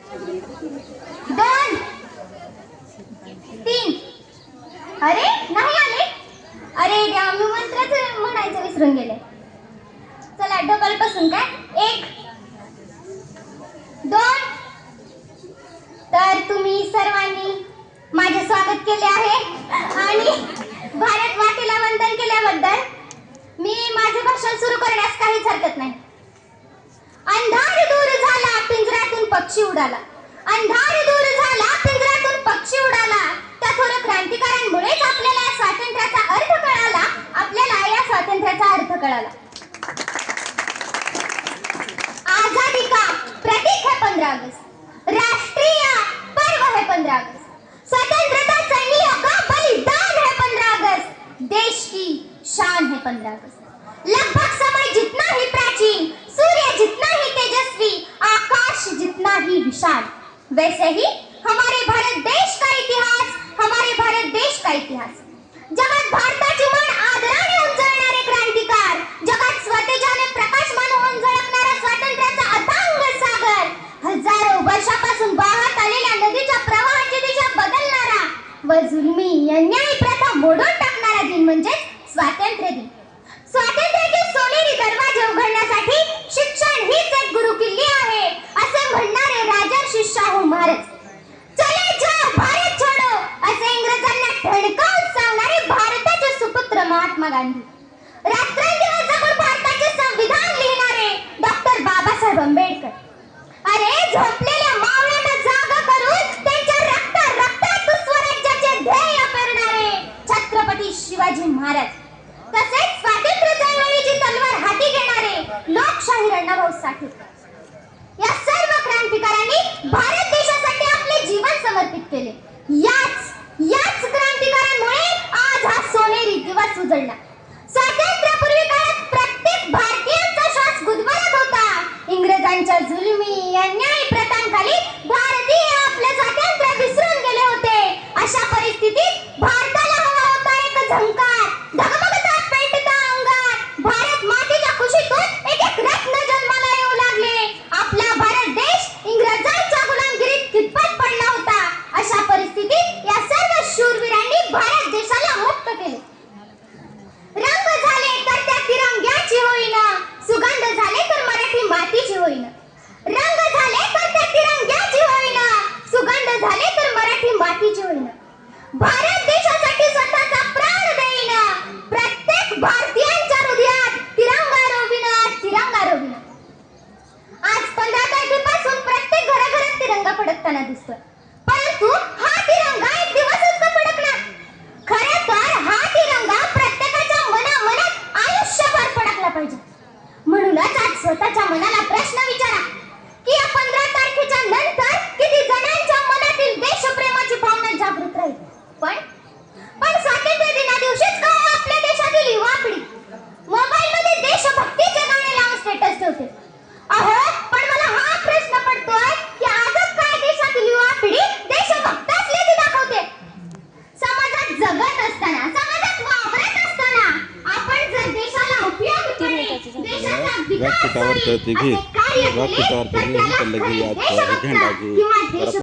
2 3 अरे नाही आले. अरे देवा, मी मंत्राचं म्हणायचं विसरून गेले. चला डबल पासून काय 1 2. तर तुम्ही सर्वांनी माझे स्वागत केले आहे आणि भारत मातेला वंदन केल्याबद्दल मी माझे भाषण सुरू करण्यास काहीच हरकत नाही. अंधार दूर झाला पिंजऱ्यातून पक्षी उडाला. अंधार दूर झाला पिंजऱ्यातून पक्षी उडाला. त्या थोर क्रांतिकारांमुळेच आपल्याला या स्वातंत्र्याचा अर्थ कळाला. आपल्याला या स्वातंत्र्याचा अर्थ कळाला. आजादी का प्रतीक है 15 अगस्त. राष्ट्रीय पर्व है 15 अगस्त. स्वतंत्रता सैनिकों का बलिदान है 15 अगस्त. देश की शान है 15 अगस्त. लगभग समय जितना ही प्राचीन, सूर्य जितना ही तेजस्वी, आकाश जितना ही विशाल, वैसे ही हमारे भारत देश का इतिहास, हमारे भारत देश का इतिहास. जगात भारताची मान आदराने उंचावणारे क्रांतिकार, जगात स्वतेजाने प्रकाशमान होऊन झळकणारा स्वातंत्र्याचा अथांग सागर, हजारो वर्षापासून वाहत आलेल्या नदीच्या प्रवाहाची दिशा बदलणारा व जुलमी अन्यायी प्रथा मोडून टाकणारा दिन म्हणजे स्वातंत्र्य दिन. स्वातंत्र्याचे सोनेरी दरवाजे उघडण्यासाठी शिक्षण हीच एक गुरुकिल्ली आहे असे म्हणणारे राजर्षी शाहू महाराज. चले जाओ भारत छोडो असे इंग्रजांना ठणकावून सांगणारे भारताचे सुपुत्र महात्मा गांधी. रात्रंदिवस जगून भारताचे संविधान लिहिणारे डॉक्टर बाबासाहेब आंबेडकर. अरे झोपलेल्या मावळ्यांना जागा करून त्यांच्या रक्तात स्वराज्याचे ध्येय पेरणारे छत्रपती शिवाजी महाराज. तसेच स्वातंत्र्य चळवळीची तलवार हाती घेणारे लोकशाहीर अण्णाभाऊ साठे. या सर्व क्रांतिकारांनी भारत देशासाठी आपले जीवन समर्पित केले. याच क्रांतिकारांमुळे आज हा सोनेरी दिवस उजळला. स्वातंत्र्यापूर्वी काळात प्रत्येक भारतीयांचा श्वास गुदमरत होता. इंग्रजांच्या जुलमी अन्यायी प्रथांखाली भारतीय आपले स्वातंत्र्य विसरून गेले होते. अशा परिस्थितीत भारताला हवा होता एक झंकार, धगमगता पेटता अंगात. भारत मातेच्या खुशीतून एक एक रत्न जन्माला येऊ लागले. आपला भारत देश इंग्रजांच्या गुलामगिरीत कितपत पडला होता. अशा परिस्थितीत या सर्व शूरवीरांनी भारत देशाला मुक्त केले. रंग झाले तर त्या तिरंग्याची होईना, सुगंध झाले तर मराठी मातीची होईना. रंग झाले तर त्या तिरंग्याची होईना, सुगंध झाले तर मराठी मातीची होईना. भारत देशासाठी स्वतःचा प्राण देईना, प्रत्येक भारतीयांच्या हृदयात तिरंगा रोविना, तिरंगा रोविना. आज 15 तारखेपासून प्रत्येक घराघरात तिरंगा फडकताना दिसतोय. परंतु हा तिरंगा एक दिवसच का फडकणार? खरे तर हा तिरंगा प्रत्येकाच्या मनात आयुष्यभर फडकला पाहिजे. म्हणूनच आज स्वतःच्या मनाला प्रश्न विचारा की या 15 तारखेच्या नंतर किती जणांच्या मनातील देशप्रेमाची भावना जागृत राहील. पण स्वातंत्र्य दिना दिवशीच का आपल्या देशातील युवा पिढी मोबाईल मध्ये देशभक्तीचे गाणे लावून स्टेटस ठेवते. अहो, पण मला हा प्रश्न पडतोय की आजच काय देशातील युवा पिढी देशभक्त असल्याचे दाखवते. समाजात जगत असताना, समाजात वावरत असताना आपण जर देशाला उपयोगी देशाचा विकास होईल असे कार्य केले तर त्याला आपण देशभक्त किंवा देश